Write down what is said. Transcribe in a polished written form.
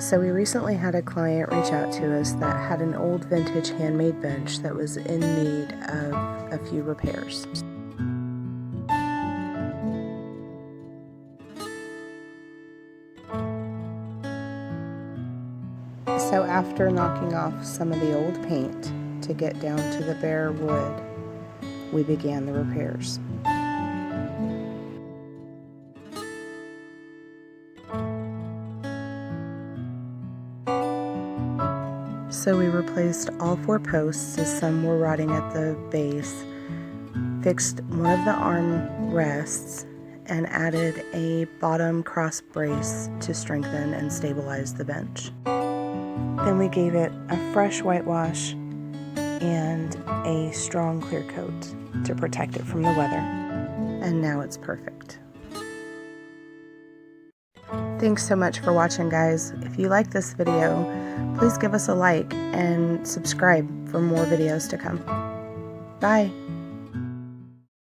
So we recently had a client reach out to us that had an old vintage handmade bench that was in need of a few repairs. So after knocking off some of the old paint to get down to the bare wood, we began the repairs. So we replaced all 4 posts as some were rotting at the base, fixed one of the arm rests, and added a bottom cross brace to strengthen and stabilize the bench. Then we gave it a fresh whitewash and a strong clear coat to protect it from the weather. And now it's perfect. Thanks so much for watching, guys. If you like this video, please give us a like and subscribe for more videos to come. Bye!